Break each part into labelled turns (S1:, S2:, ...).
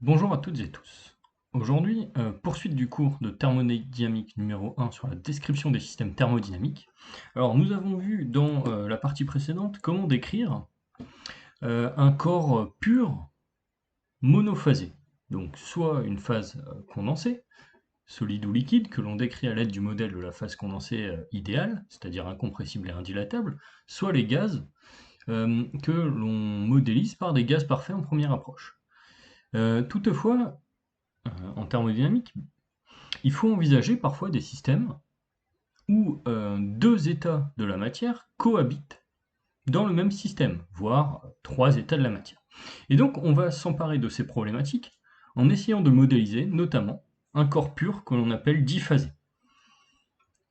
S1: Bonjour à toutes et tous. Aujourd'hui, poursuite du cours de thermodynamique numéro 1 sur la description des systèmes thermodynamiques. Alors nous avons vu dans la partie précédente comment décrire un corps pur monophasé. Donc soit une phase condensée, solide ou liquide, que l'on décrit à l'aide du modèle de la phase condensée idéale, c'est-à-dire incompressible et indilatable, soit les gaz que l'on modélise par des gaz parfaits en première approche. Toutefois, en thermodynamique, il faut envisager parfois des systèmes où deux états de la matière cohabitent dans le même système, voire trois états de la matière. Et donc on va s'emparer de ces problématiques en essayant de modéliser notamment un corps pur que l'on appelle diphasé.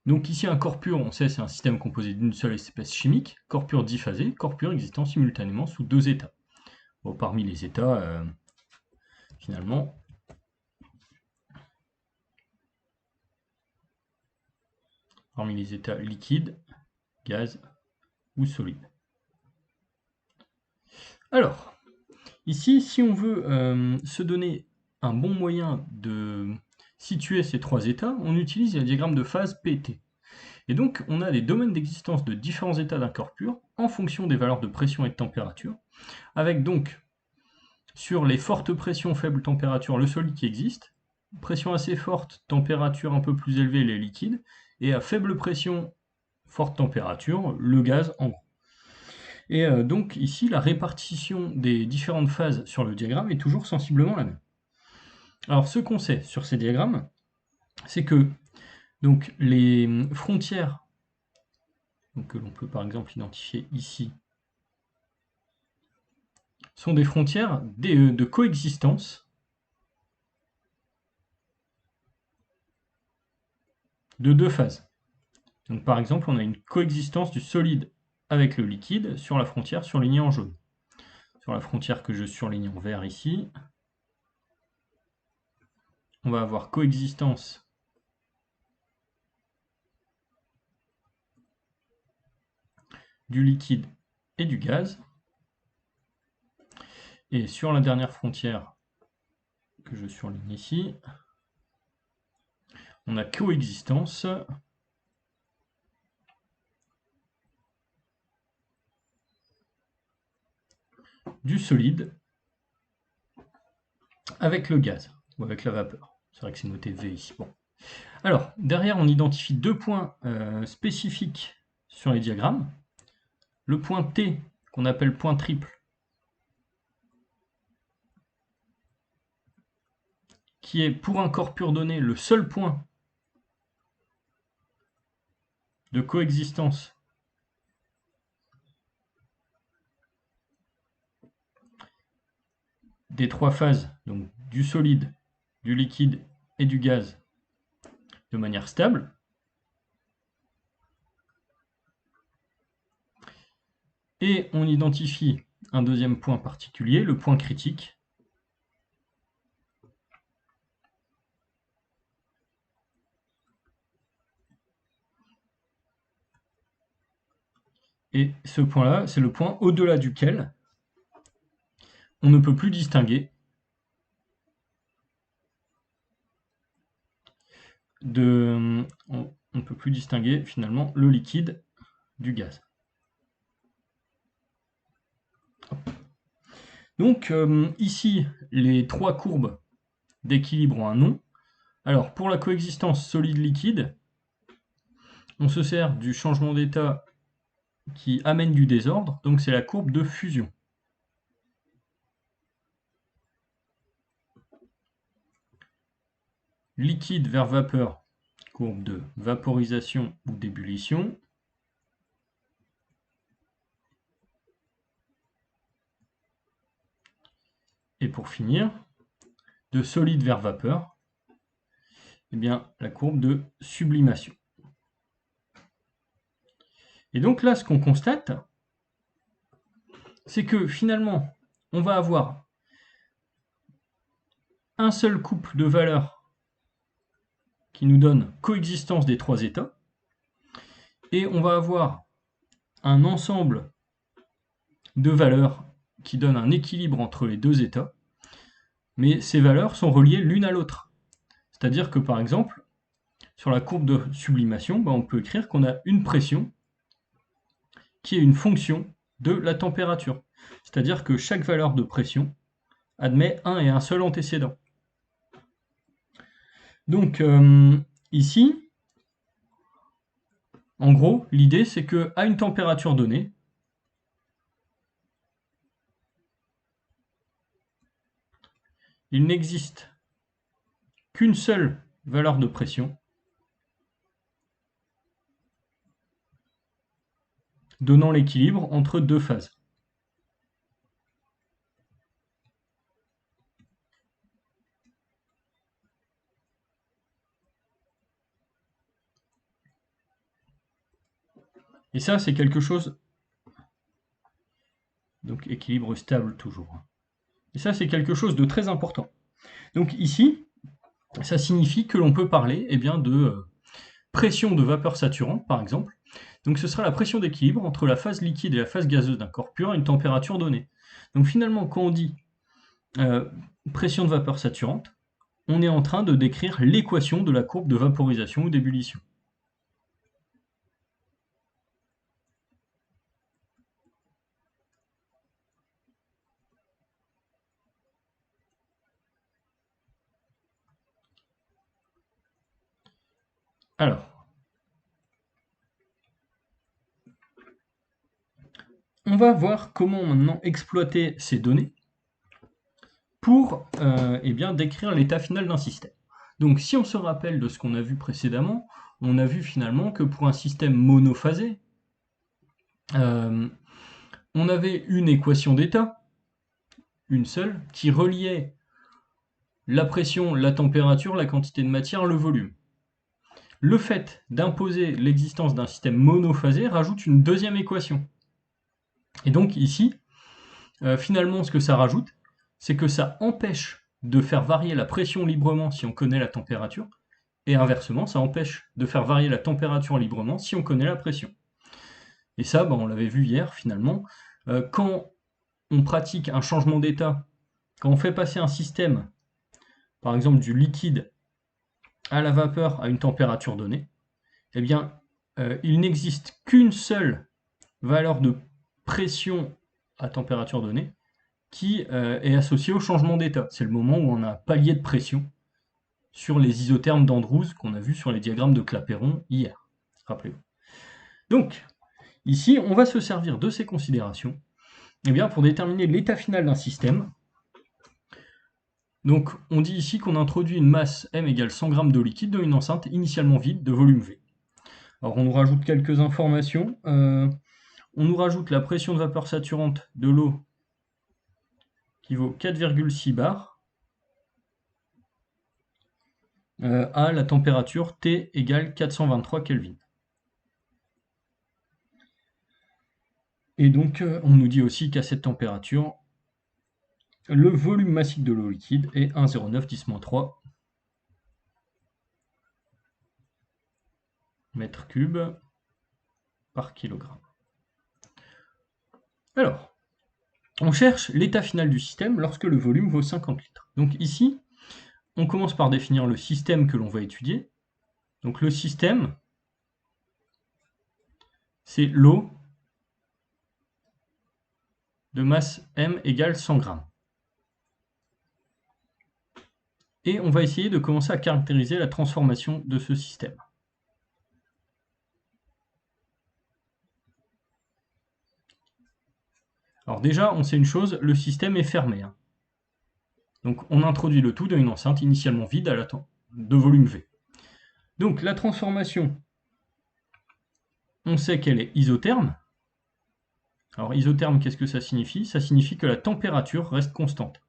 S1: Donc ici un corps pur, on sait, c'est un système composé d'une seule espèce chimique, corps pur diphasé, corps pur existant simultanément sous deux états. Bon, parmi les états, finalement, parmi les états liquides, gaz ou solide. Alors, ici, si on veut se donner un bon moyen de situer ces trois états, on utilise le diagramme de phase PT. Et donc, on a les domaines d'existence de différents états d'un corps pur en fonction des valeurs de pression et de température, avec donc, sur les fortes pressions, faibles températures, le solide qui existe, pression assez forte, température un peu plus élevée, les liquides, et à faible pression, forte température, le gaz en gros. Et donc ici, la répartition des différentes phases sur le diagramme est toujours sensiblement la même. Alors ce qu'on sait sur ces diagrammes, c'est que donc, les frontières donc, que l'on peut par exemple identifier ici sont des frontières de coexistence de deux phases. Donc par exemple, on a une coexistence du solide avec le liquide sur la frontière surlignée en jaune. Sur la frontière que je surligne en vert ici, on va avoir coexistence du liquide et du gaz. Et sur la dernière frontière que je surligne ici, on a coexistence du solide avec le gaz, ou avec la vapeur. C'est vrai que c'est noté V ici. Bon. Alors, derrière, on identifie deux points spécifiques sur les diagrammes. Le point T, qu'on appelle point triple, qui est pour un corps pur donné le seul point de coexistence des trois phases, donc du solide, du liquide et du gaz, de manière stable. Et on identifie un deuxième point particulier, le point critique, et ce point-là, c'est le point au-delà duquel on ne peut plus distinguer on ne peut plus distinguer finalement le liquide du gaz. Donc ici, les trois courbes d'équilibre ont un nom. Alors pour la coexistence solide-liquide, on se sert du changement d'état qui amène du désordre, donc c'est la courbe de fusion. Liquide vers vapeur, courbe de vaporisation ou d'ébullition. Et pour finir, de solide vers vapeur, eh bien, la courbe de sublimation. Et donc là, ce qu'on constate, c'est que finalement, on va avoir un seul couple de valeurs qui nous donne coexistence des trois états, et on va avoir un ensemble de valeurs qui donne un équilibre entre les deux états, mais ces valeurs sont reliées l'une à l'autre. C'est-à-dire que par exemple, sur la courbe de sublimation, on peut écrire qu'on a une pression qui est une fonction de la température. C'est-à-dire que chaque valeur de pression admet un et un seul antécédent. Donc ici, en gros, l'idée c'est qu'à une température donnée, il n'existe qu'une seule valeur de pression donnant l'équilibre entre deux phases. Et ça, c'est quelque chose... Donc équilibre stable toujours. Et ça, c'est quelque chose de très important. Donc ici, ça signifie que l'on peut parler de pression de vapeur saturante, par exemple. Donc ce sera la pression d'équilibre entre la phase liquide et la phase gazeuse d'un corps pur à une température donnée. Donc finalement, quand on dit pression de vapeur saturante, on est en train de décrire l'équation de la courbe de vaporisation ou d'ébullition. Alors, on va voir comment maintenant exploiter ces données pour décrire l'état final d'un système. Donc si on se rappelle de ce qu'on a vu précédemment, on a vu finalement que pour un système monophasé, on avait une équation d'état, une seule, qui reliait la pression, la température, la quantité de matière, le volume. Le fait d'imposer l'existence d'un système monophasé rajoute une deuxième équation. Et donc ici, finalement, ce que ça rajoute, c'est que ça empêche de faire varier la pression librement si on connaît la température, et inversement, ça empêche de faire varier la température librement si on connaît la pression. Et ça, on l'avait vu hier, finalement, quand on pratique un changement d'état, quand on fait passer un système, par exemple du liquide à la vapeur à une température donnée, eh bien, il n'existe qu'une seule valeur de pression à température donnée qui est associée au changement d'état. C'est le moment où on a un palier de pression sur les isothermes d'Andrews qu'on a vu sur les diagrammes de Clapeyron hier. Rappelez-vous. Donc, ici, on va se servir de ces considérations pour déterminer l'état final d'un système. Donc, on dit ici qu'on introduit une masse M égale 100 g d'eau liquide dans une enceinte initialement vide de volume V. Alors, on nous rajoute quelques informations. On nous rajoute la pression de vapeur saturante de l'eau qui vaut 4,6 bars à la température T égale 423 Kelvin. Et donc, on nous dit aussi qu'à cette température, le volume massique de l'eau liquide est 1,09 10-3 mètres cubes par kilogramme. Alors, on cherche l'état final du système lorsque le volume vaut 50 litres. Donc ici, on commence par définir le système que l'on va étudier. Donc le système, c'est l'eau de masse M égale 100 grammes. Et on va essayer de commencer à caractériser la transformation de ce système. Alors déjà, on sait une chose, le système est fermé. Donc on introduit le tout dans une enceinte initialement vide à de volume V. Donc la transformation, on sait qu'elle est isotherme. Alors isotherme, qu'est-ce que ça signifie? Ça signifie que la température reste constante.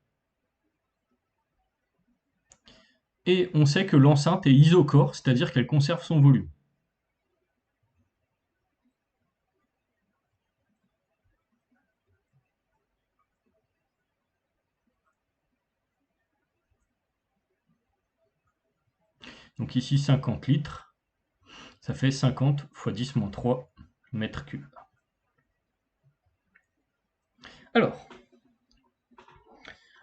S1: Et on sait que l'enceinte est isochore, c'est-à-dire qu'elle conserve son volume. Donc ici 50 litres, ça fait 50 fois 10-3 mètres cubes. Alors,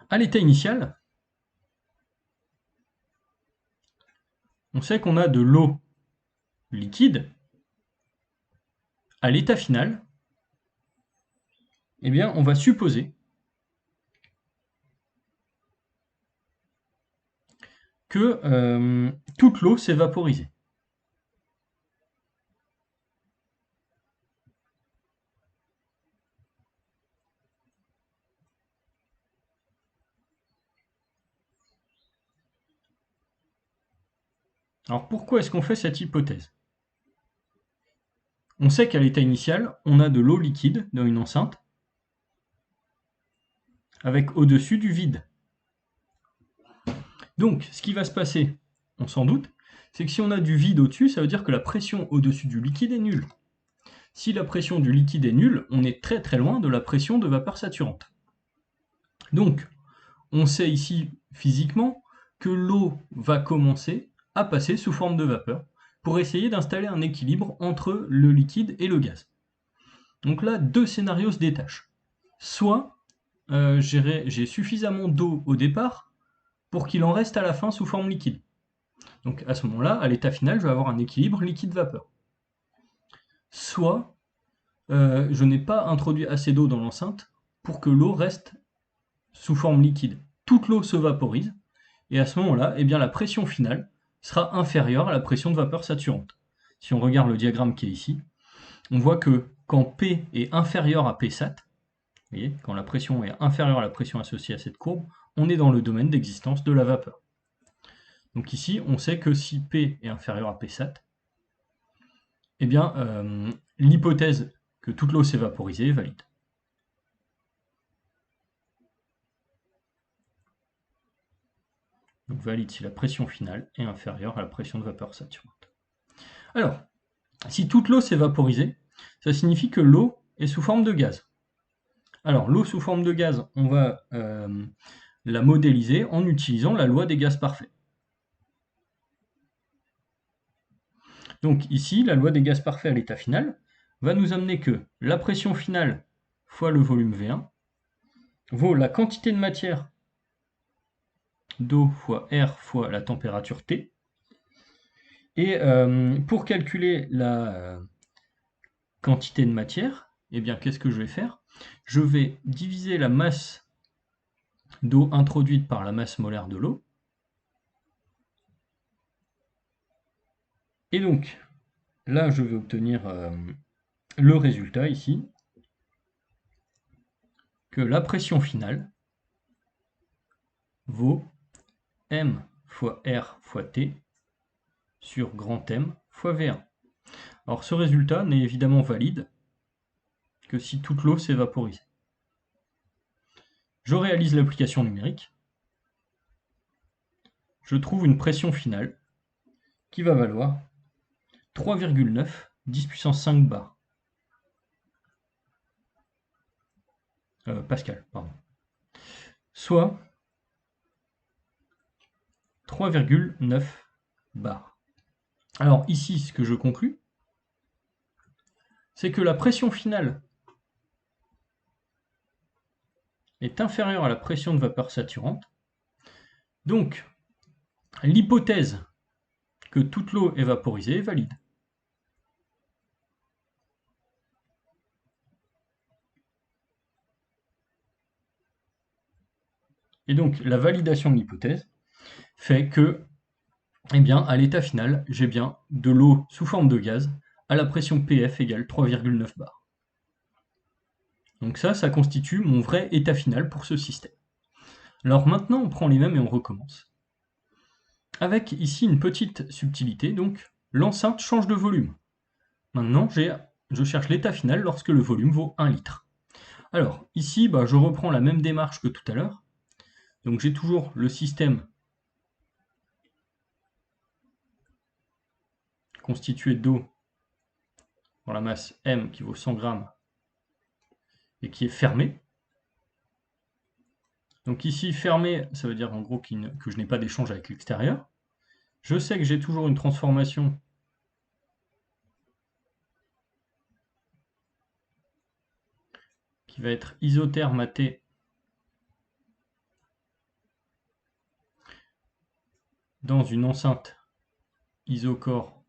S1: à l'état initial, on sait qu'on a de l'eau liquide à l'état final, eh bien, on va supposer que toute l'eau s'est vaporisée. Alors pourquoi est-ce qu'on fait cette hypothèse? On sait qu'à l'état initial, on a de l'eau liquide dans une enceinte, avec au-dessus du vide. Donc, ce qui va se passer, on s'en doute, c'est que si on a du vide au-dessus, ça veut dire que la pression au-dessus du liquide est nulle. Si la pression du liquide est nulle, on est très très loin de la pression de vapeur saturante. Donc, on sait ici physiquement que l'eau va commencer à passer sous forme de vapeur pour essayer d'installer un équilibre entre le liquide et le gaz. Donc là, deux scénarios se détachent. Soit j'ai suffisamment d'eau au départ pour qu'il en reste à la fin sous forme liquide. Donc à ce moment-là, à l'état final, je vais avoir un équilibre liquide-vapeur. Soit je n'ai pas introduit assez d'eau dans l'enceinte pour que l'eau reste sous forme liquide. Toute l'eau se vaporise, et à ce moment-là, eh bien, la pression finale sera inférieure à la pression de vapeur saturante. Si on regarde le diagramme qui est ici, on voit que quand P est inférieur à Psat, vous voyez, quand la pression est inférieure à la pression associée à cette courbe, on est dans le domaine d'existence de la vapeur. Donc ici, on sait que si P est inférieur à Psat, eh bien, l'hypothèse que toute l'eau s'est vaporisée est valide. Donc valide si la pression finale est inférieure à la pression de vapeur saturante. Alors, si toute l'eau s'est vaporisée, ça signifie que l'eau est sous forme de gaz. Alors, l'eau sous forme de gaz, on va la modéliser en utilisant la loi des gaz parfaits. Donc ici, la loi des gaz parfaits à l'état final va nous amener que la pression finale fois le volume V1 vaut la quantité de matière d'eau fois R fois la température T. Et pour calculer la quantité de matière, eh bien, qu'est-ce que je vais faire? Je vais diviser la masse d'eau introduite par la masse molaire de l'eau. Et donc, là, je vais obtenir le résultat ici, que la pression finale vaut M fois R fois T sur grand M fois V1. Alors ce résultat n'est évidemment valide que si toute l'eau s'est vaporisée. Je réalise l'application numérique. Je trouve une pression finale qui va valoir 3,9 10 puissance 5 bar. Pascal, pardon. Soit 3,9 bar. Alors ici, ce que je conclus, c'est que la pression finale est inférieure à la pression de vapeur saturante. Donc, l'hypothèse que toute l'eau est vaporisée est valide. Et donc, la validation de l'hypothèse fait que, eh bien, à l'état final, j'ai bien de l'eau sous forme de gaz à la pression PF égale 3,9 bar. Donc ça constitue mon vrai état final pour ce système. Alors maintenant, on prend les mêmes et on recommence. Avec ici une petite subtilité, donc l'enceinte change de volume. Maintenant, je cherche l'état final lorsque le volume vaut 1 litre. Alors, ici, je reprends la même démarche que tout à l'heure. Donc j'ai toujours le système constitué d'eau dans la masse M qui vaut 100 grammes et qui est fermé. Donc ici, fermé, ça veut dire en gros que je n'ai pas d'échange avec l'extérieur. Je sais que j'ai toujours une transformation qui va être isotherme à T dans une enceinte isocore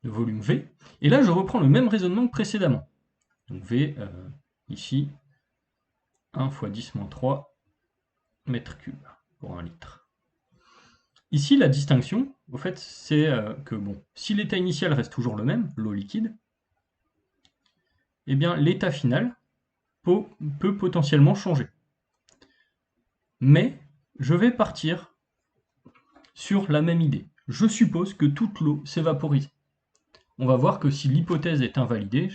S1: de volume V. Et là, je reprends le même raisonnement que précédemment. Donc V, ici, 1 fois 10-3 mètres cubes pour 1 litre. Ici, la distinction, au fait, c'est que bon, si l'état initial reste toujours le même, l'eau liquide, eh bien l'état final peut potentiellement changer. Mais je vais partir sur la même idée. Je suppose que toute l'eau s'évaporise. On va voir que si l'hypothèse est invalidée,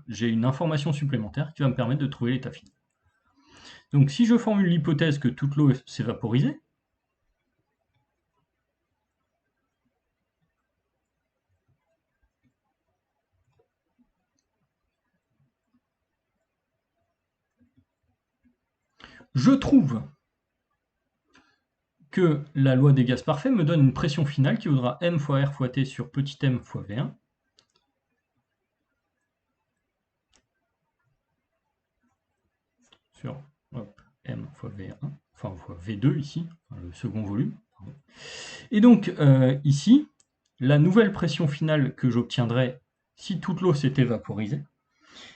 S1: j'ai une information supplémentaire qui va me permettre de trouver l'état final. Donc si je formule l'hypothèse que toute l'eau s'est vaporisée, je trouve que la loi des gaz parfaits me donne une pression finale qui vaudra m fois R fois T sur petit m fois V1. Sur m fois V1, enfin fois V2 ici, le second volume. Et donc ici, la nouvelle pression finale que j'obtiendrai si toute l'eau s'était vaporisée,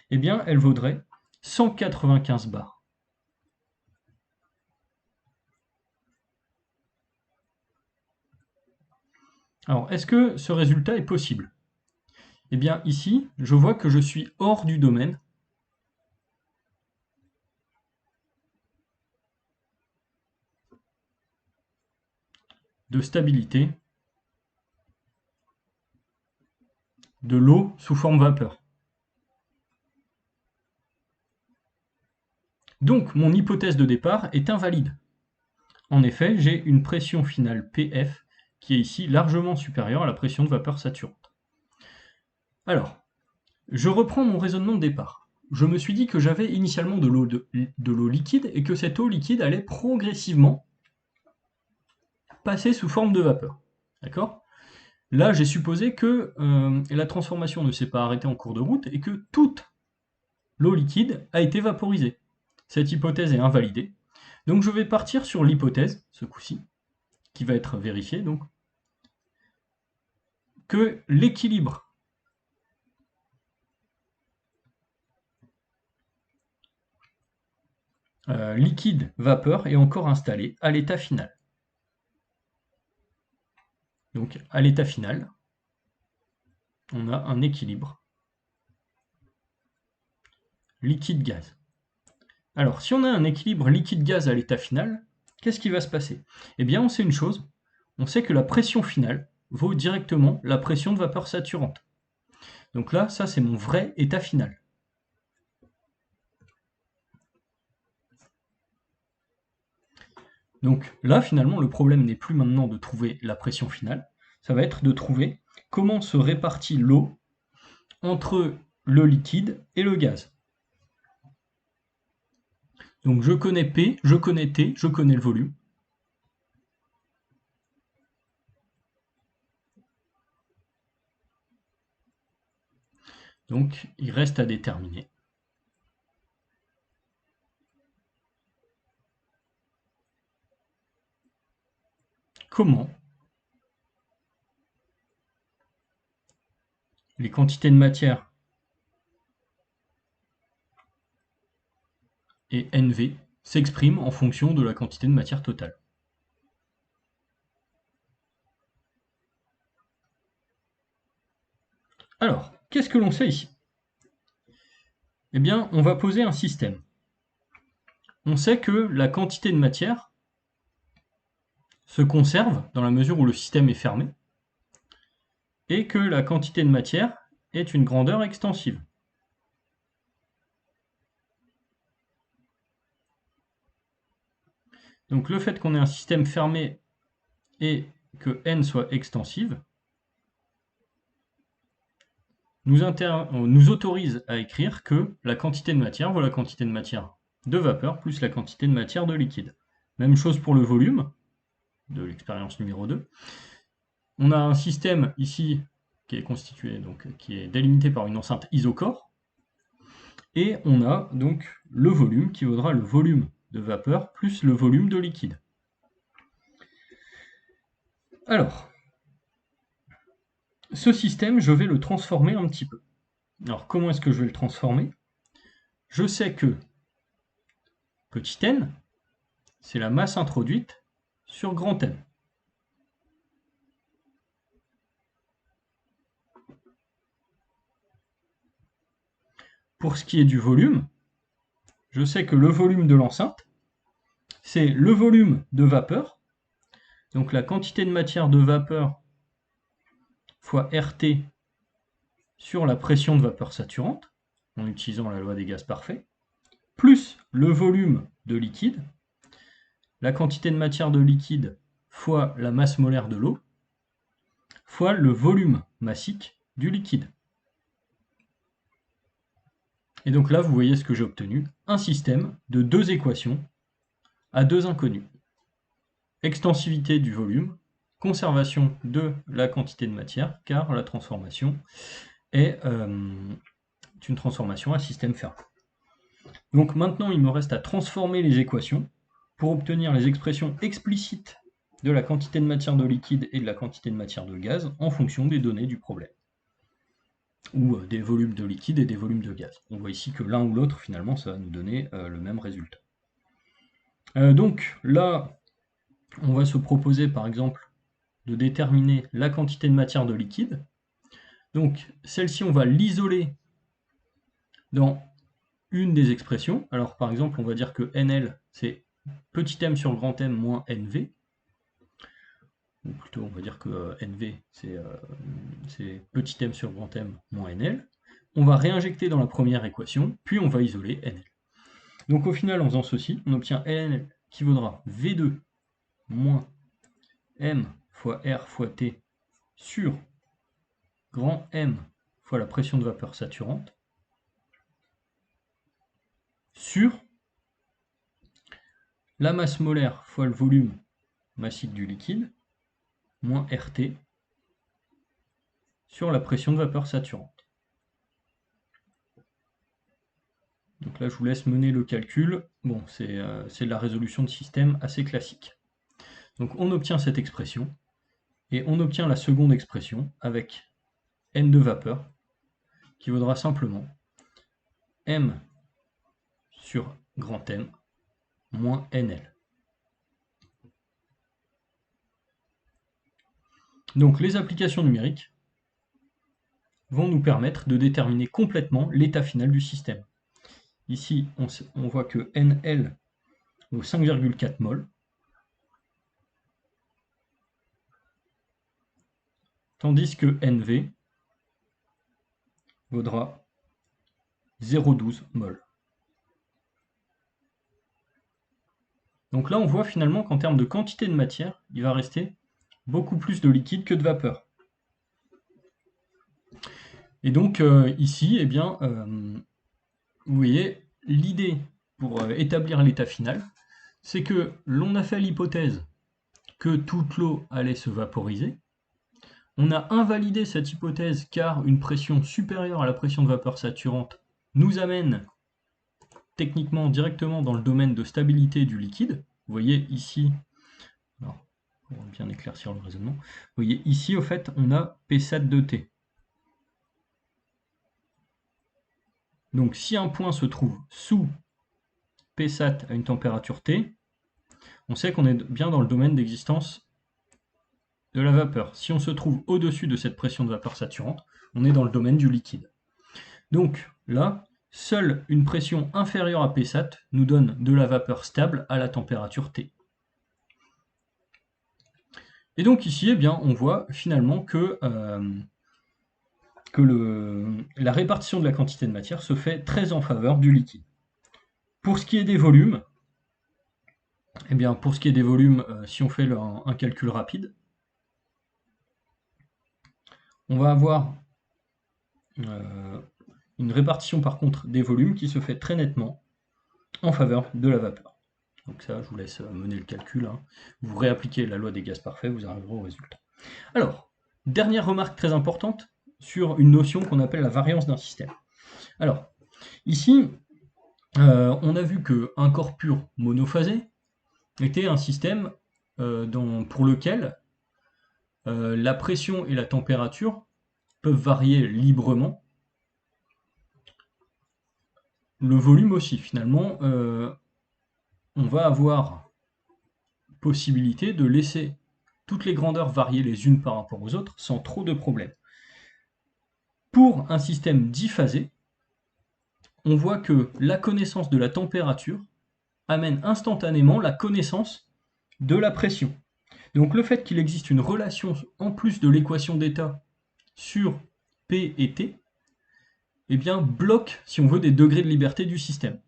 S1: eh bien elle vaudrait 195 bars. Alors, est-ce que ce résultat est possible? Eh bien ici, je vois que je suis hors du domaine de stabilité de l'eau sous forme vapeur. Donc, mon hypothèse de départ est invalide. En effet, j'ai une pression finale PF qui est ici largement supérieure à la pression de vapeur saturante. Alors, je reprends mon raisonnement de départ. Je me suis dit que j'avais initialement de l'eau liquide et que cette eau liquide allait progressivement passer sous forme de vapeur. D'accord ? Là, j'ai supposé que la transformation ne s'est pas arrêtée en cours de route et que toute l'eau liquide a été vaporisée. Cette hypothèse est invalidée. Donc je vais partir sur l'hypothèse, ce coup-ci, qui va être vérifiée, donc, que l'équilibre liquide-vapeur est encore installé à l'état final. Donc à l'état final, on a un équilibre liquide-gaz. Alors, si on a un équilibre liquide-gaz à l'état final, qu'est-ce qui va se passer? Eh bien, on sait une chose, on sait que la pression finale vaut directement la pression de vapeur saturante. Donc là, ça c'est mon vrai état final. Donc là, finalement, le problème n'est plus maintenant de trouver la pression finale, ça va être de trouver comment se répartit l'eau entre le liquide et le gaz. Donc je connais P, je connais T, je connais le volume. Donc il reste à déterminer comment les quantités de matière et NV s'expriment en fonction de la quantité de matière totale. Alors, qu'est-ce que l'on sait ici? Eh bien, on va poser un système. On sait que la quantité de matière se conserve dans la mesure où le système est fermé, et que la quantité de matière est une grandeur extensive. Donc le fait qu'on ait un système fermé et que n soit extensive nous autorise à écrire que la quantité de matière vaut la quantité de matière de vapeur plus la quantité de matière de liquide. Même chose pour le volume de l'expérience numéro 2. On a un système ici qui est constitué, donc qui est délimité par une enceinte isocore, et on a donc le volume qui vaudra le volume de vapeur plus le volume de liquide. Alors, ce système, je vais le transformer un petit peu. Alors, comment est-ce que je vais le transformer? Je sais que petit n, c'est la masse introduite sur grand N. Pour ce qui est du volume, je sais que le volume de l'enceinte, c'est le volume de vapeur, donc la quantité de matière de vapeur fois RT sur la pression de vapeur saturante, en utilisant la loi des gaz parfaits, plus le volume de liquide, la quantité de matière de liquide fois la masse molaire de l'eau, fois le volume massique du liquide. Et donc là, vous voyez ce que j'ai obtenu, un système de deux équations à deux inconnus. Extensivité du volume, conservation de la quantité de matière, car la transformation est une transformation à système fermé. Donc maintenant, il me reste à transformer les équations pour obtenir les expressions explicites de la quantité de matière de liquide et de la quantité de matière de gaz en fonction des données du problème, ou des volumes de liquide et des volumes de gaz. On voit ici que l'un ou l'autre, finalement, ça va nous donner le même résultat. Donc là, on va se proposer, par exemple, de déterminer la quantité de matière de liquide. Donc celle-ci, on va l'isoler dans une des expressions. Alors par exemple, on va dire que NL, c'est petit m sur grand M moins NV. Ou plutôt, on va dire que NV, c'est petit m sur grand M moins NL. On va réinjecter dans la première équation, puis on va isoler NL. Donc au final, en faisant ceci, on obtient NL qui vaudra V2 moins M fois R fois T sur grand M fois la pression de vapeur saturante sur la masse molaire fois le volume massique du liquide moins RT sur la pression de vapeur saturante. Donc là, je vous laisse mener le calcul. Bon, c'est de la résolution de système assez classique. Donc on obtient cette expression, et on obtient la seconde expression avec N de vapeur, qui vaudra simplement M sur grand M moins NL. Donc les applications numériques vont nous permettre de déterminer complètement l'état final du système. Ici, on voit que NL vaut 5,4 mol, tandis que NV vaudra 0,12 mol. Donc là, on voit finalement qu'en termes de quantité de matière, il va rester beaucoup plus de liquide que de vapeur. Et donc ici, eh bien, vous voyez, l'idée pour établir l'état final, c'est que l'on a fait l'hypothèse que toute l'eau allait se vaporiser. On a invalidé cette hypothèse car une pression supérieure à la pression de vapeur saturante nous amène techniquement directement dans le domaine de stabilité du liquide. Vous voyez ici, alors, pour bien éclaircir le raisonnement, vous voyez ici, au fait, on a P7 de T. Donc si un point se trouve sous Psat à une température T, on sait qu'on est bien dans le domaine d'existence de la vapeur. Si on se trouve au-dessus de cette pression de vapeur saturante, on est dans le domaine du liquide. Donc là, seule une pression inférieure à Psat nous donne de la vapeur stable à la température T. Et donc ici, eh bien, on voit finalement que la répartition de la quantité de matière se fait très en faveur du liquide. Pour ce qui est des volumes, eh bien, si on fait un calcul rapide, on va avoir une répartition par contre des volumes qui se fait très nettement en faveur de la vapeur. Donc ça, je vous laisse mener le calcul. Hein. Vous réappliquez la loi des gaz parfaits, vous arriverez au résultat. Alors, dernière remarque très importante sur une notion qu'on appelle la variance d'un système. Alors, ici, On a vu qu'un corps pur monophasé était un système pour lequel la pression et la température peuvent varier librement. Le volume aussi, finalement, on va avoir possibilité de laisser toutes les grandeurs varier les unes par rapport aux autres sans trop de problèmes. Pour un système diphasé, on voit que la connaissance de la température amène instantanément la connaissance de la pression. Donc le fait qu'il existe une relation en plus de l'équation d'état sur P et T, eh bien bloque, si on veut, des degrés de liberté du système.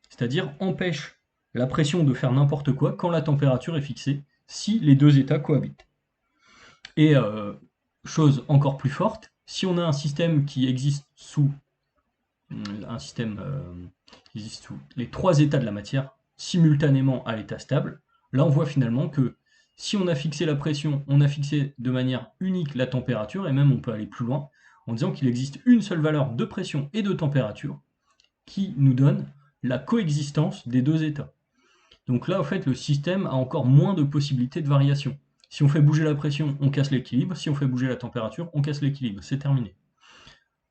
S1: C'est-à-dire empêche la pression de faire n'importe quoi quand la température est fixée, si les deux états cohabitent. Et chose encore plus forte, si on a un système qui existe sous les trois états de la matière simultanément à l'état stable, là on voit finalement que si on a fixé la pression, on a fixé de manière unique la température, et même on peut aller plus loin en disant qu'il existe une seule valeur de pression et de température qui nous donne la coexistence des deux états. Donc là, en fait, le système a encore moins de possibilités de variation. Si on fait bouger la pression, on casse l'équilibre. Si on fait bouger la température, on casse l'équilibre. C'est terminé.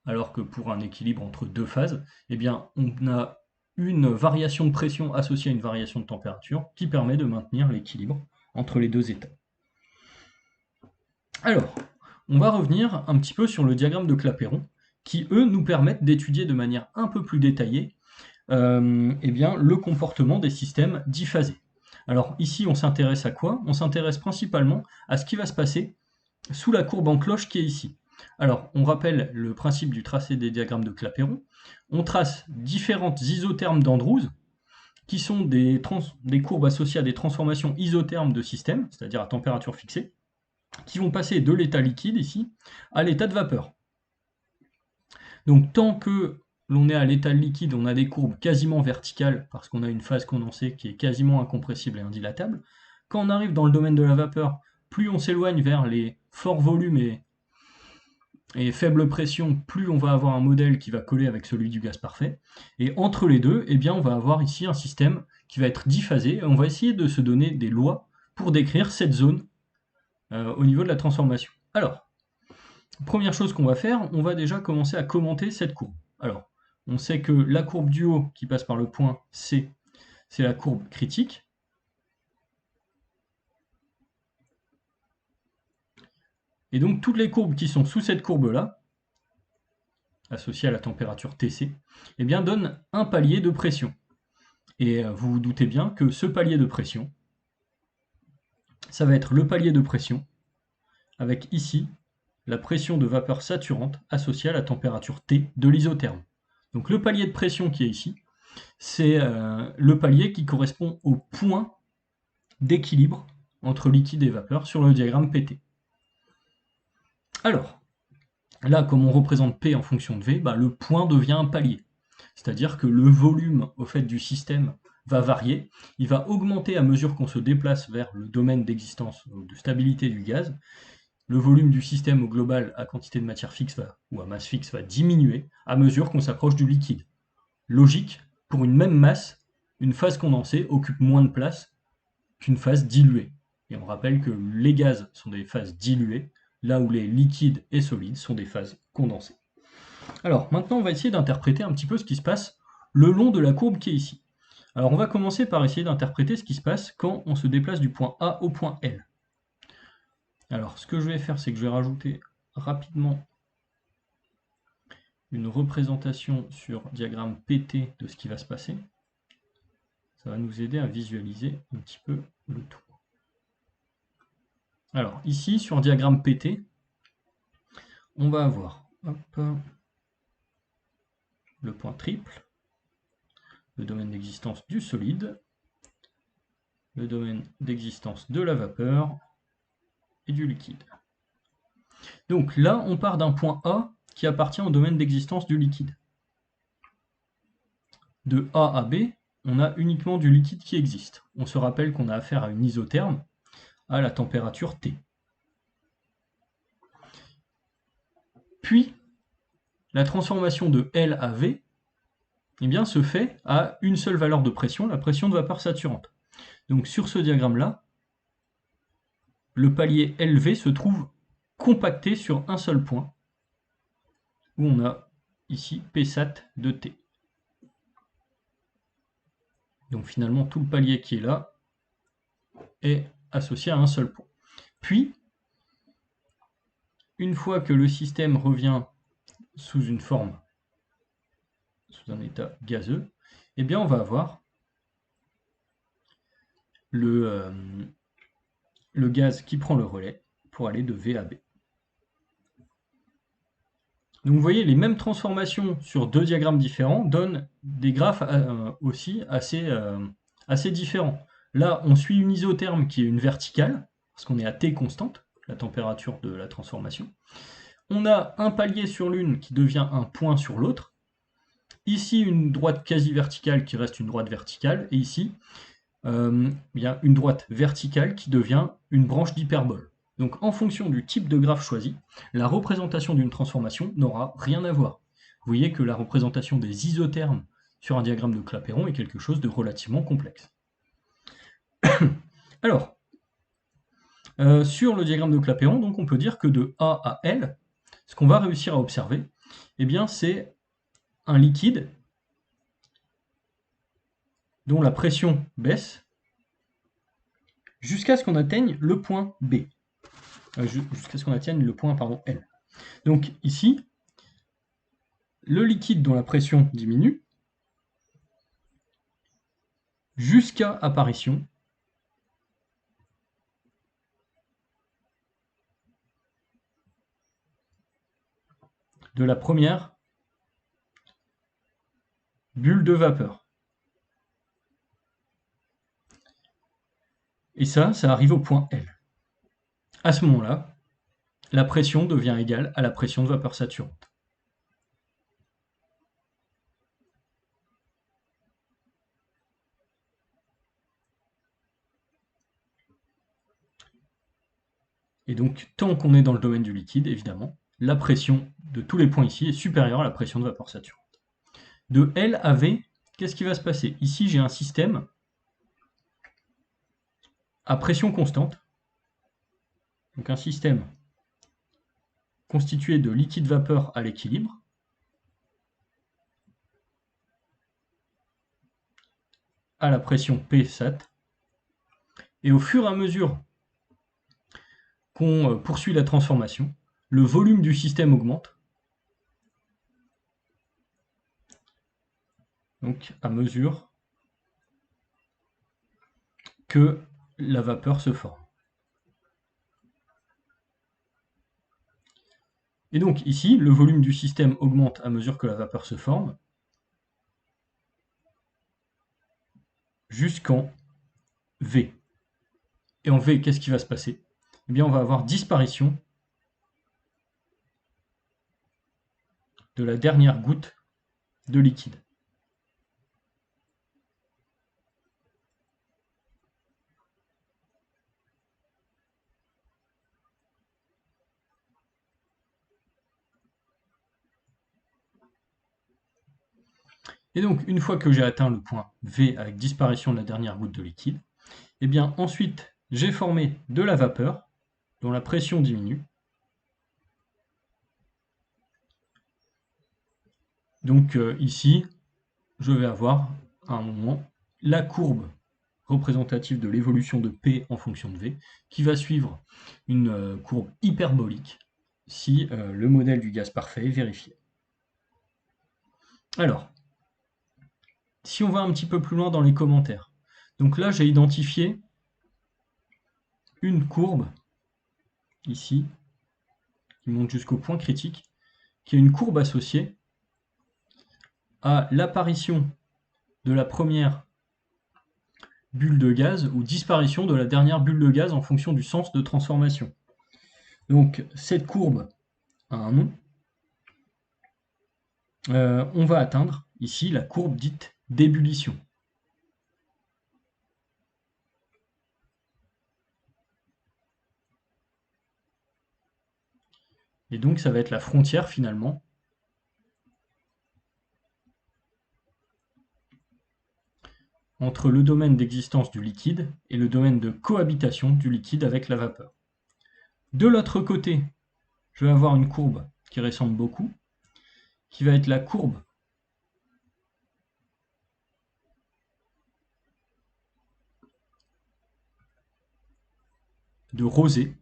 S1: Alors que pour un équilibre entre deux phases, eh bien, on a une variation de pression associée à une variation de température qui permet de maintenir l'équilibre entre les deux états. Alors, on va revenir un petit peu sur le diagramme de Clapeyron, qui, eux, nous permettent d'étudier de manière un peu plus détaillée eh bien, le comportement des systèmes diphasés. Alors ici, on s'intéresse à quoi? On s'intéresse principalement à ce qui va se passer sous la courbe en cloche qui est ici. Alors, on rappelle le principe du tracé des diagrammes de Clapeyron. On trace différentes isothermes d'Andrews, qui sont des courbes associées à des transformations isothermes de systèmes, c'est-à-dire à température fixée, qui vont passer de l'état liquide, ici, à l'état de vapeur. Donc, tant que l'on est à l'état liquide, on a des courbes quasiment verticales, parce qu'on a une phase condensée qui est quasiment incompressible et indilatable. Quand on arrive dans le domaine de la vapeur, plus on s'éloigne vers les forts volumes et faible pression, plus on va avoir un modèle qui va coller avec celui du gaz parfait. Et entre les deux, eh bien, on va avoir ici un système qui va être diphasé, et on va essayer de se donner des lois pour décrire cette zone au niveau de la transformation. Alors, première chose qu'on va faire, on va déjà commencer à commenter cette courbe. Alors, on sait que la courbe du haut qui passe par le point C, c'est la courbe critique. Et donc, toutes les courbes qui sont sous cette courbe-là, associées à la température Tc, eh bien, donnent un palier de pression. Et vous vous doutez bien que ce palier de pression, ça va être le palier de pression, avec ici, la pression de vapeur saturante associée à la température T de l'isotherme. Donc le palier de pression qui est ici, c'est le palier qui correspond au point d'équilibre entre liquide et vapeur sur le diagramme PT. Alors, là, comme on représente P en fonction de V, bah, le point devient un palier. C'est-à-dire que le volume au fait du système va varier, il va augmenter à mesure qu'on se déplace vers le domaine d'existence ou de stabilité du gaz. Le volume du système au global à quantité de matière fixe ou à masse fixe va diminuer à mesure qu'on s'approche du liquide. Logique, pour une même masse, une phase condensée occupe moins de place qu'une phase diluée. Et on rappelle que les gaz sont des phases diluées, là où les liquides et solides sont des phases condensées. Alors maintenant, on va essayer d'interpréter un petit peu ce qui se passe le long de la courbe qui est ici. Alors on va commencer par essayer d'interpréter ce qui se passe quand on se déplace du point A au point L. Alors ce que je vais faire, c'est que je vais rajouter rapidement une représentation sur diagramme PT de ce qui va se passer. Ça va nous aider à visualiser un petit peu le tout. Alors ici, sur diagramme PT, on va avoir le point triple, le domaine d'existence du solide, le domaine d'existence de la vapeur et du liquide. Donc là, on part d'un point A qui appartient au domaine d'existence du liquide. De A à B, on a uniquement du liquide qui existe. On se rappelle qu'on a affaire à une isotherme à la température T. Puis, la transformation de L à V, eh bien, se fait à une seule valeur de pression, la pression de vapeur saturante. Donc sur ce diagramme-là, le palier LV se trouve compacté sur un seul point, où on a ici Psat de T. Donc finalement, tout le palier qui est là est associé à un seul point. Puis, une fois que le système revient sous une forme, sous un état gazeux, eh bien on va avoir le gaz qui prend le relais pour aller de V à B. Donc vous voyez, les mêmes transformations sur deux diagrammes différents donnent des graphes aussi assez différents. Là, on suit une isotherme qui est une verticale, parce qu'on est à T constante, la température de la transformation. On a un palier sur l'une qui devient un point sur l'autre. Ici, une droite quasi-verticale qui reste une droite verticale. Et ici, il y a une droite verticale qui devient une branche d'hyperbole. Donc en fonction du type de graphe choisi, la représentation d'une transformation n'aura rien à voir. Vous voyez que la représentation des isothermes sur un diagramme de Clapeyron est quelque chose de relativement complexe. Alors, sur le diagramme de Clapeyron, donc on peut dire que de A à L, ce qu'on va réussir à observer, eh bien c'est un liquide dont la pression baisse jusqu'à ce qu'on atteigne le point B. Jusqu'à ce qu'on atteigne le point L. Donc ici, le liquide dont la pression diminue jusqu'à apparition de la première bulle de vapeur. Et ça arrive au point L. À ce moment-là, la pression devient égale à la pression de vapeur saturante. Et donc, tant qu'on est dans le domaine du liquide, évidemment, la pression de tous les points ici est supérieure à la pression de vapeur saturante. De L à V, qu'est-ce qui va se passer? Ici, j'ai un système à pression constante, donc un système constitué de liquide-vapeur à l'équilibre, à la pression Psat, et au fur et à mesure qu'on poursuit la transformation, le volume du système augmente, donc à mesure que la vapeur se forme. Et donc ici, le volume du système augmente à mesure que la vapeur se forme, jusqu'en V. Et en V, qu'est-ce qui va se passer? Eh bien, on va avoir disparition de la dernière goutte de liquide. Et donc, une fois que j'ai atteint le point V avec disparition de la dernière goutte de liquide, eh bien ensuite, j'ai formé de la vapeur dont la pression diminue. Donc ici, je vais avoir à un moment la courbe représentative de l'évolution de P en fonction de V, qui va suivre une courbe hyperbolique si le modèle du gaz parfait est vérifié. Alors, si on va un petit peu plus loin dans les commentaires, donc là j'ai identifié une courbe, ici, qui monte jusqu'au point critique, qui est une courbe associée à l'apparition de la première bulle de gaz ou disparition de la dernière bulle de gaz en fonction du sens de transformation. Donc cette courbe a un nom. On va atteindre ici la courbe dite d'ébullition. Et donc ça va être la frontière finalement entre le domaine d'existence du liquide et le domaine de cohabitation du liquide avec la vapeur. De l'autre côté, je vais avoir une courbe qui ressemble beaucoup, qui va être la courbe de Rosé.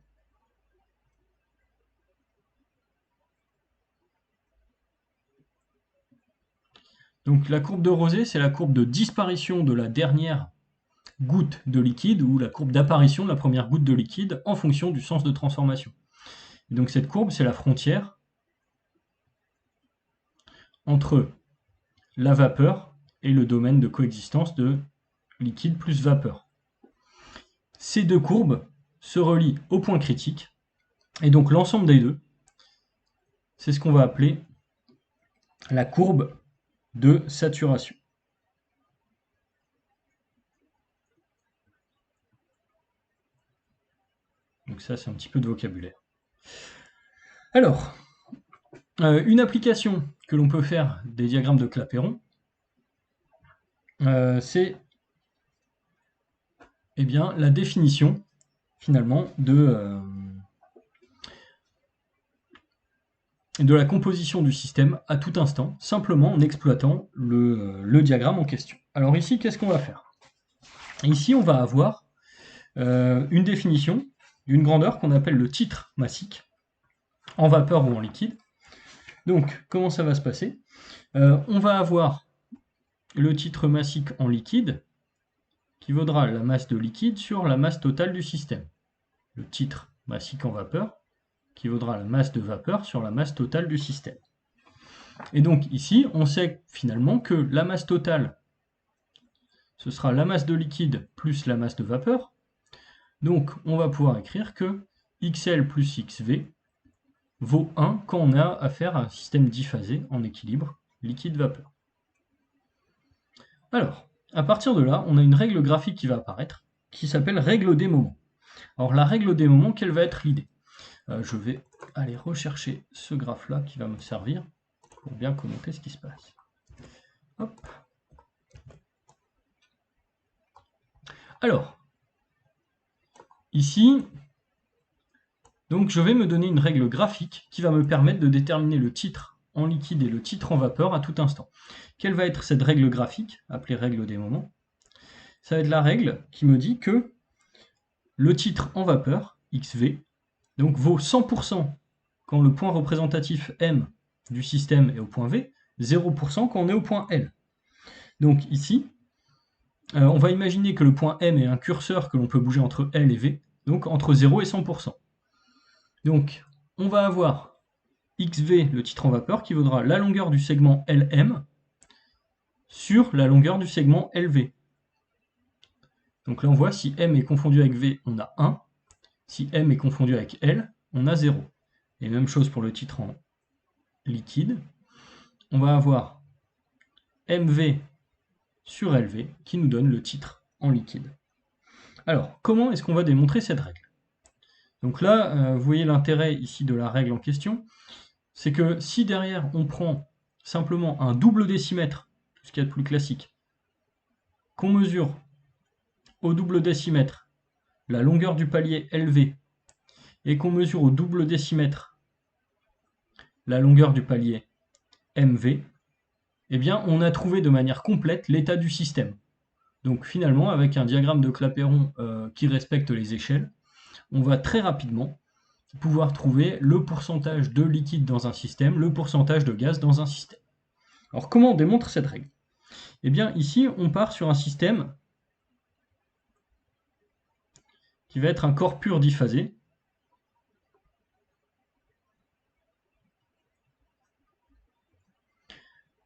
S1: Donc la courbe de Rosé, c'est la courbe de disparition de la dernière goutte de liquide ou la courbe d'apparition de la première goutte de liquide en fonction du sens de transformation. Et donc cette courbe, c'est la frontière entre la vapeur et le domaine de coexistence de liquide plus vapeur. Ces deux courbes se relient au point critique, et donc l'ensemble des deux, c'est ce qu'on va appeler la courbe de saturation. Donc ça, c'est un petit peu de vocabulaire. Alors, une application que l'on peut faire des diagrammes de Clapeyron, c'est la définition, finalement, de la composition du système à tout instant, simplement en exploitant le diagramme en question. Alors ici, qu'est-ce qu'on va faire? Ici, on va avoir une définition d'une grandeur qu'on appelle le titre massique, en vapeur ou en liquide. Donc, comment ça va se passer? On va avoir le titre massique en liquide, qui vaudra la masse de liquide sur la masse totale du système. Le titre massique en vapeur, qui vaudra la masse de vapeur sur la masse totale du système. Et donc ici, on sait finalement que la masse totale, ce sera la masse de liquide plus la masse de vapeur. Donc on va pouvoir écrire que XL plus XV vaut 1 quand on a affaire à un système diphasé en équilibre liquide-vapeur. Alors, à partir de là, on a une règle graphique qui va apparaître, qui s'appelle règle des moments. Alors la règle des moments, quelle va être l'idée? Je vais aller rechercher ce graphe-là qui va me servir pour bien commenter ce qui se passe. Hop. Alors, ici, donc je vais me donner une règle graphique qui va me permettre de déterminer le titre en liquide et le titre en vapeur à tout instant. Quelle va être cette règle graphique, appelée règle des moments? Ça va être la règle qui me dit que le titre en vapeur, XV, donc vaut 100% quand le point représentatif M du système est au point V, 0% quand on est au point L. Donc ici, on va imaginer que le point M est un curseur que l'on peut bouger entre L et V, donc entre 0 et 100%. Donc on va avoir XV, le titre en vapeur, qui vaudra la longueur du segment LM sur la longueur du segment LV. Donc là on voit si M est confondu avec V, on a 1. Si M est confondu avec L, on a 0. Et même chose pour le titre en liquide. On va avoir MV sur LV qui nous donne le titre en liquide. Alors, comment est-ce qu'on va démontrer cette règle? Donc là, vous voyez l'intérêt ici de la règle en question, c'est que si derrière on prend simplement un double décimètre, tout ce qu'il y a de plus classique, qu'on mesure au double décimètre la longueur du palier LV et qu'on mesure au double décimètre la longueur du palier MV, eh bien on a trouvé de manière complète l'état du système. Donc finalement, avec un diagramme de Clapeyron qui respecte les échelles, on va très rapidement pouvoir trouver le pourcentage de liquide dans un système, le pourcentage de gaz dans un système. Alors comment on démontre cette règle? Eh bien ici, on part sur un système qui va être un corps pur diphasé.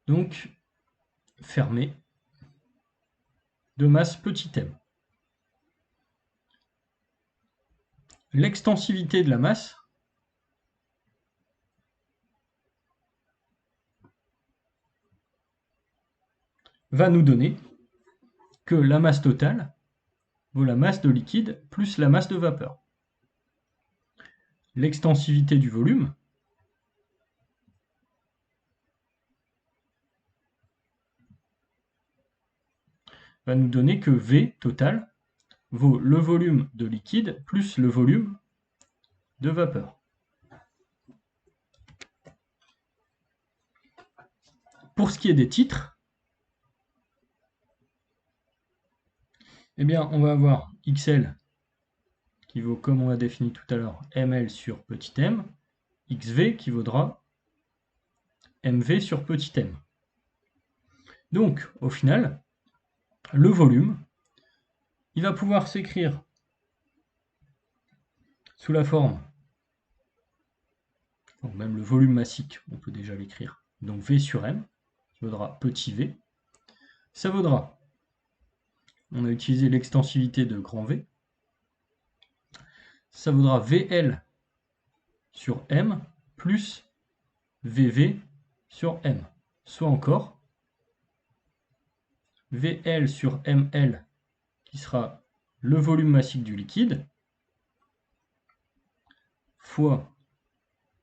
S1: Donc fermé de masse petit m. L'extensivité de la masse va nous donner que la masse totale vaut la masse de liquide plus la masse de vapeur. L'extensivité du volume va nous donner que V total vaut le volume de liquide plus le volume de vapeur. Pour ce qui est des titres, eh bien, on va avoir XL qui vaut, comme on l'a défini tout à l'heure, ML sur petit m, XV qui vaudra MV sur petit m. Donc, au final, le volume, il va pouvoir s'écrire sous la forme, donc même le volume massique, on peut déjà l'écrire, donc V sur M, qui vaudra petit v. Ça vaudra, on a utilisé l'extensivité de grand V, ça vaudra VL sur M plus VV sur M, soit encore VL sur ML, qui sera le volume massique du liquide, fois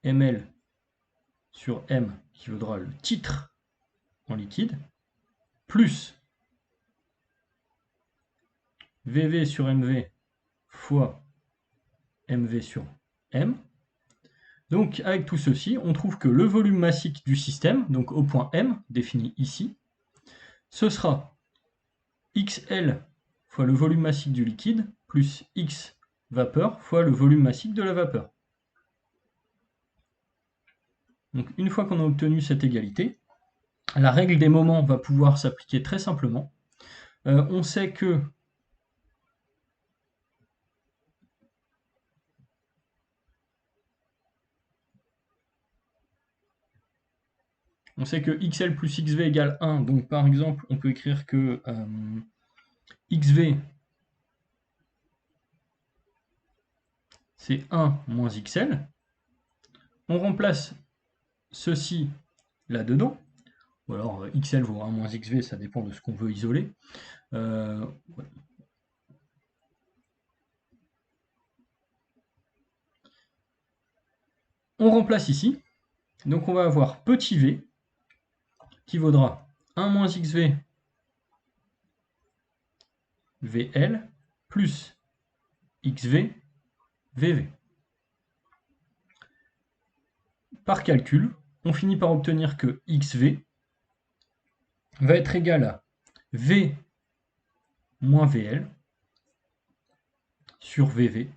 S1: ML sur M, qui vaudra le titre en liquide, plus VV sur MV fois MV sur M. Donc avec tout ceci, on trouve que le volume massique du système, donc au point M, défini ici, ce sera XL fois le volume massique du liquide, plus X vapeur fois le volume massique de la vapeur. Donc une fois qu'on a obtenu cette égalité, la règle des moments va pouvoir s'appliquer très simplement. On sait que XL plus XV égale 1, donc par exemple, on peut écrire que XV, c'est 1 moins XL. On remplace ceci là-dedans, ou alors XL vaut 1 moins XV, ça dépend de ce qu'on veut isoler. Ouais. On remplace ici, donc on va avoir petit v, qui vaudra 1 moins XV VL plus XV VV. Par calcul, on finit par obtenir que XV va être égal à V moins VL sur VV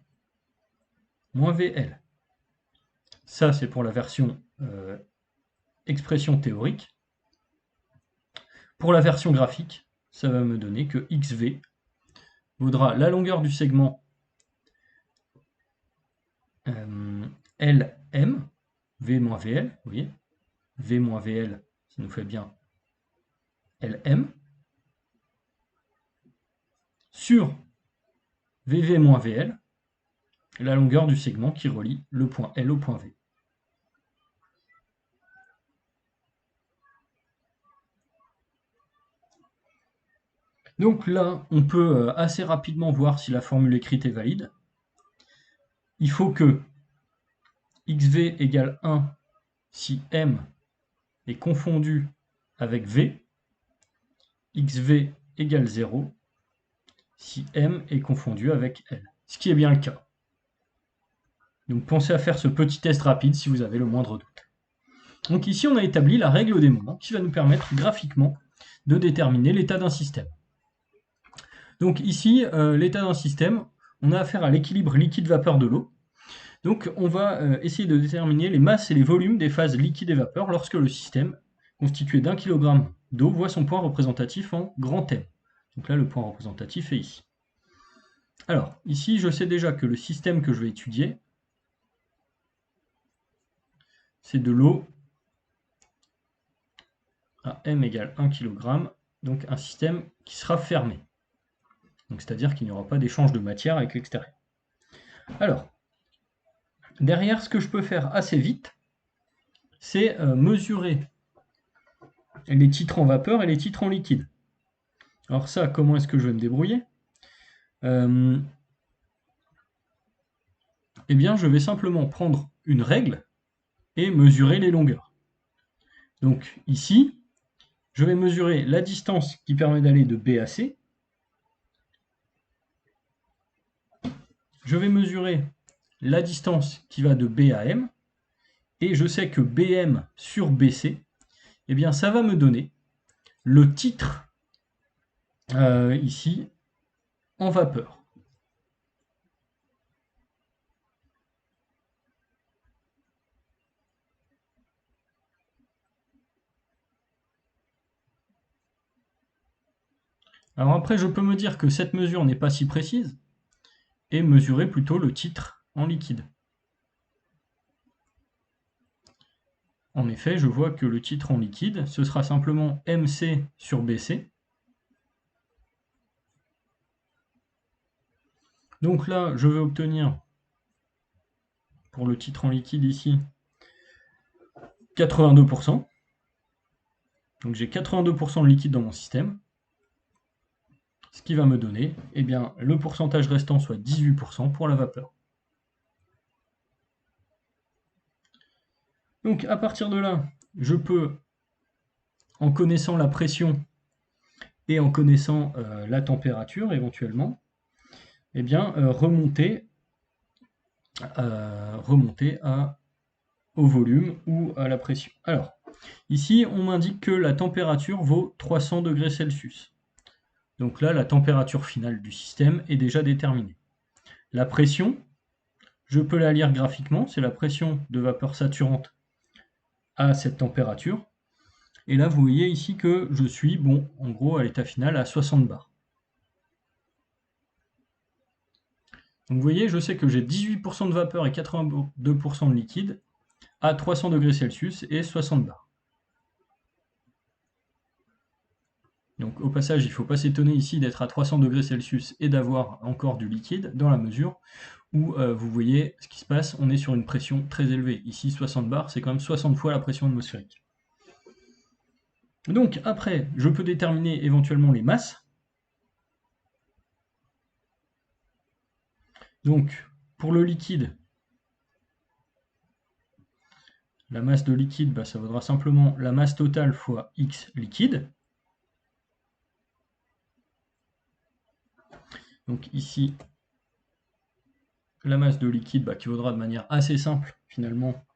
S1: moins VL. Ça, c'est pour la version expression théorique. Pour la version graphique, ça va me donner que XV vaudra la longueur du segment LM, V moins VL, vous voyez, V moins VL, ça nous fait bien LM, sur VV moins VL, la longueur du segment qui relie le point L au point V. Donc là, on peut assez rapidement voir si la formule écrite est valide. Il faut que XV égale 1 si M est confondu avec V, XV égale 0 si M est confondu avec L, ce qui est bien le cas. Donc pensez à faire ce petit test rapide si vous avez le moindre doute. Donc ici, on a établi la règle des moments qui va nous permettre graphiquement de déterminer l'état d'un système. Donc ici, l'état d'un système, on a affaire à l'équilibre liquide-vapeur de l'eau. Donc on va essayer de déterminer les masses et les volumes des phases liquide et vapeur lorsque le système, constitué d'1 kg d'eau, voit son point représentatif en grand M. Donc là, le point représentatif est ici. Alors, ici, je sais déjà que le système que je vais étudier, c'est de l'eau à M égale 1 kg, donc un système qui sera fermé. Donc c'est-à-dire qu'il n'y aura pas d'échange de matière avec l'extérieur. Alors, derrière, ce que je peux faire assez vite, c'est mesurer les titres en vapeur et les titres en liquide. Alors ça, comment est-ce que je vais me débrouiller? Eh bien, je vais simplement prendre une règle et mesurer les longueurs. Donc ici, je vais mesurer la distance qui permet d'aller de B à C, je vais mesurer la distance qui va de B à M, et je sais que BM sur BC, eh bien ça va me donner le titre ici en vapeur. Alors après, je peux me dire que cette mesure n'est pas si précise, et mesurer plutôt le titre en liquide. En effet, je vois que le titre en liquide, ce sera simplement MC sur BC. Donc là, je vais obtenir, pour le titre en liquide ici, 82%. Donc j'ai 82% de liquide dans mon système. Ce qui va me donner, eh bien, le pourcentage restant, soit 18% pour la vapeur. Donc à partir de là, je peux, en connaissant la pression et en connaissant la température éventuellement, eh bien, remonter au volume ou à la pression. Alors, ici, on m'indique que la température vaut 300 degrés Celsius. Donc là, la température finale du système est déjà déterminée. La pression, je peux la lire graphiquement, c'est la pression de vapeur saturante à cette température. Et là, vous voyez ici que je suis, bon, en gros, à l'état final, à 60 bars. Donc vous voyez, je sais que j'ai 18% de vapeur et 82% de liquide à 300 degrés Celsius et 60 bars. Donc au passage, il ne faut pas s'étonner ici d'être à 300 degrés Celsius et d'avoir encore du liquide, dans la mesure où vous voyez ce qui se passe, on est sur une pression très élevée. Ici, 60 bars, c'est quand même 60 fois la pression atmosphérique. Donc après, je peux déterminer éventuellement les masses. Donc pour le liquide, la masse de liquide, bah, ça vaudra simplement la masse totale fois X liquide. Donc ici, la masse de liquide bah, qui vaudra de manière assez simple finalement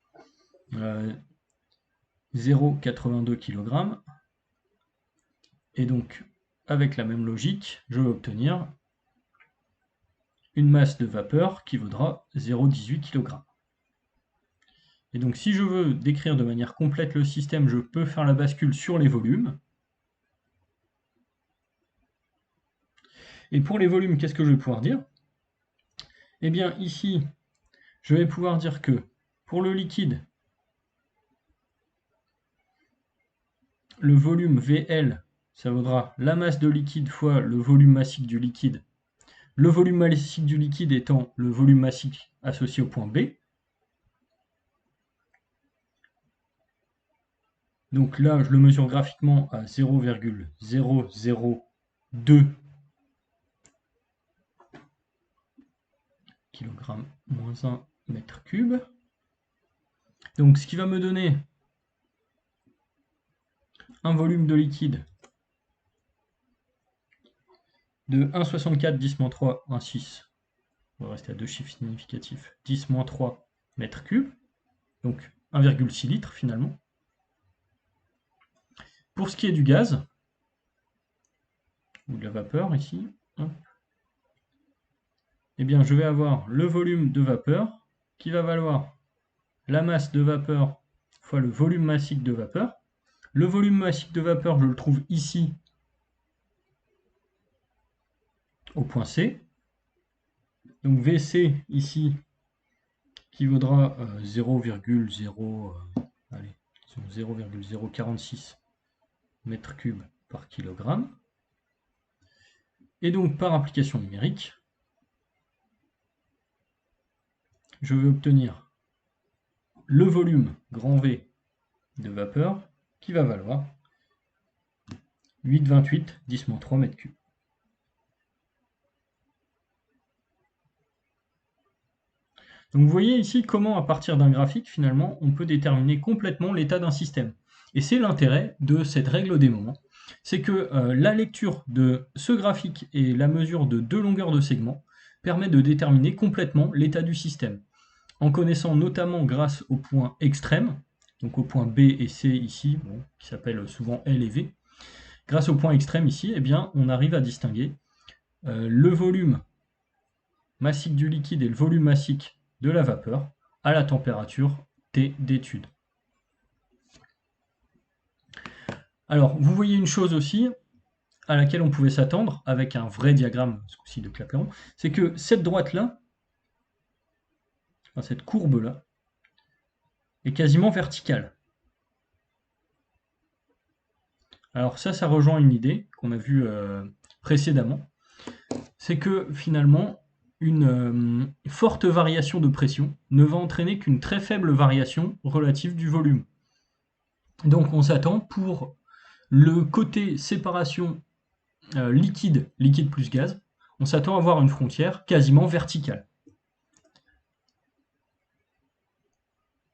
S1: 0,82 kg. Et donc, avec la même logique, je vais obtenir une masse de vapeur qui vaudra 0,18 kg. Et donc, si je veux décrire de manière complète le système, je peux faire la bascule sur les volumes. Et pour les volumes, qu'est-ce que je vais pouvoir dire? Eh bien, ici, je vais pouvoir dire que pour le liquide, le volume VL, ça vaudra la masse de liquide fois le volume massique du liquide. Le volume massique du liquide étant le volume massique associé au point B. Donc là, je le mesure graphiquement à 0,002 kg moins 1 mètre cube. Donc ce qui va me donner un volume de liquide de 1,64 10-3, 1,6. On va rester à deux chiffres significatifs. 10-3 mètres cubes. Donc 1,6 litres finalement. Pour ce qui est du gaz, ou de la vapeur ici, eh bien je vais avoir le volume de vapeur qui va valoir la masse de vapeur fois le volume massique de vapeur. Le volume massique de vapeur, je le trouve ici, au point C. Donc VC, ici, qui vaudra 0,046 mètres cubes par kilogramme. Et donc, par application numérique, je vais obtenir le volume grand V de vapeur qui va valoir 8,28 10-3 mètres cubes. Donc vous voyez ici comment, à partir d'un graphique, finalement, on peut déterminer complètement l'état d'un système. Et c'est l'intérêt de cette règle des moments, c'est que la lecture de ce graphique et la mesure de deux longueurs de segments permet de déterminer complètement l'état du système, en connaissant notamment grâce au point extrême, donc au point B et C ici, bon, qui s'appellent souvent L et V. Grâce au point extrême ici, eh bien, on arrive à distinguer le volume massique du liquide et le volume massique de la vapeur à la température T d'étude. Alors, vous voyez une chose aussi à laquelle on pouvait s'attendre avec un vrai diagramme, ce coup-ci de Clapeyron, c'est que cette droite-là, enfin cette courbe-là, est quasiment verticale. Alors ça rejoint une idée qu'on a vue précédemment, c'est que finalement, une forte variation de pression ne va entraîner qu'une très faible variation relative du volume. Donc on s'attend pour le côté séparation liquide plus gaz, on s'attend à avoir une frontière quasiment verticale.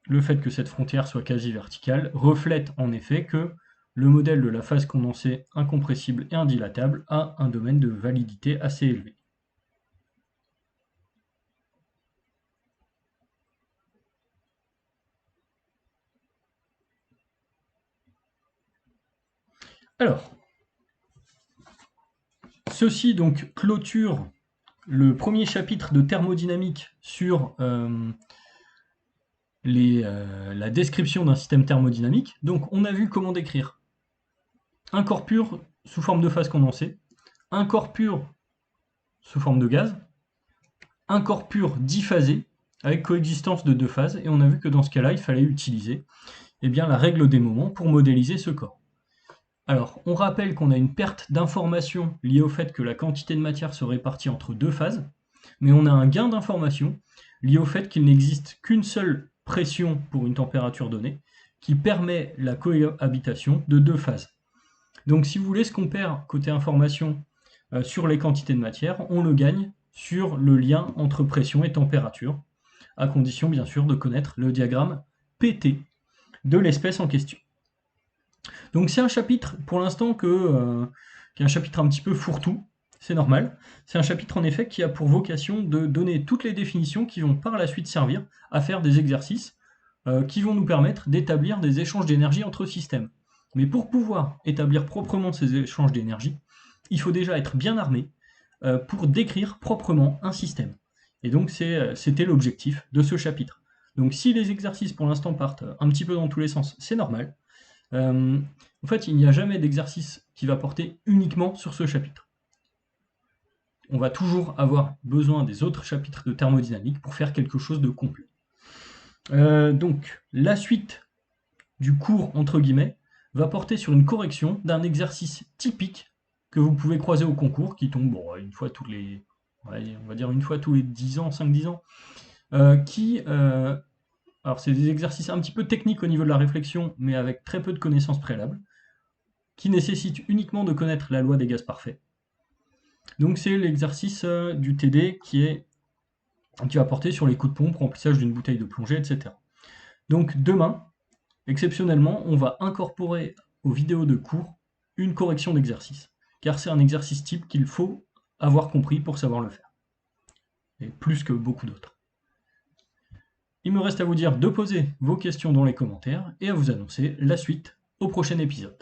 S1: Le fait que cette frontière soit quasi verticale reflète en effet que le modèle de la phase condensée incompressible et indilatable a un domaine de validité assez élevé. Alors, ceci donc clôture le premier chapitre de thermodynamique sur la description d'un système thermodynamique. Donc on a vu comment décrire un corps pur sous forme de phase condensée, un corps pur sous forme de gaz, un corps pur diphasé avec coexistence de deux phases, et on a vu que dans ce cas-là, il fallait utiliser la règle des moments pour modéliser ce corps. Alors, on rappelle qu'on a une perte d'information liée au fait que la quantité de matière se répartit entre deux phases, mais on a un gain d'information lié au fait qu'il n'existe qu'une seule pression pour une température donnée, qui permet la cohabitation de deux phases. Donc si vous voulez, ce qu'on perd côté information sur les quantités de matière, on le gagne sur le lien entre pression et température, à condition bien sûr de connaître le diagramme PT de l'espèce en question. Donc c'est un chapitre pour l'instant qui est un chapitre un petit peu fourre-tout, c'est normal. C'est un chapitre en effet qui a pour vocation de donner toutes les définitions qui vont par la suite servir à faire des exercices qui vont nous permettre d'établir des échanges d'énergie entre systèmes. Mais pour pouvoir établir proprement ces échanges d'énergie, il faut déjà être bien armé pour décrire proprement un système. Et donc c'était l'objectif de ce chapitre. Donc si les exercices pour l'instant partent un petit peu dans tous les sens, c'est normal. En fait, il n'y a jamais d'exercice qui va porter uniquement sur ce chapitre. On va toujours avoir besoin des autres chapitres de thermodynamique pour faire quelque chose de complet. Donc, la suite du cours, entre guillemets, va porter sur une correction d'un exercice typique que vous pouvez croiser au concours, qui tombe une fois tous les, on va dire une fois tous les 10 ans, 5-10 ans, alors c'est des exercices un petit peu techniques au niveau de la réflexion, mais avec très peu de connaissances préalables, qui nécessitent uniquement de connaître la loi des gaz parfaits. Donc c'est l'exercice du TD qui va porter sur les coups de pompe, remplissage d'une bouteille de plongée, etc. Donc demain, exceptionnellement, on va incorporer aux vidéos de cours une correction d'exercice, car c'est un exercice type qu'il faut avoir compris pour savoir le faire, et plus que beaucoup d'autres. Il me reste à vous dire de poser vos questions dans les commentaires et à vous annoncer la suite au prochain épisode.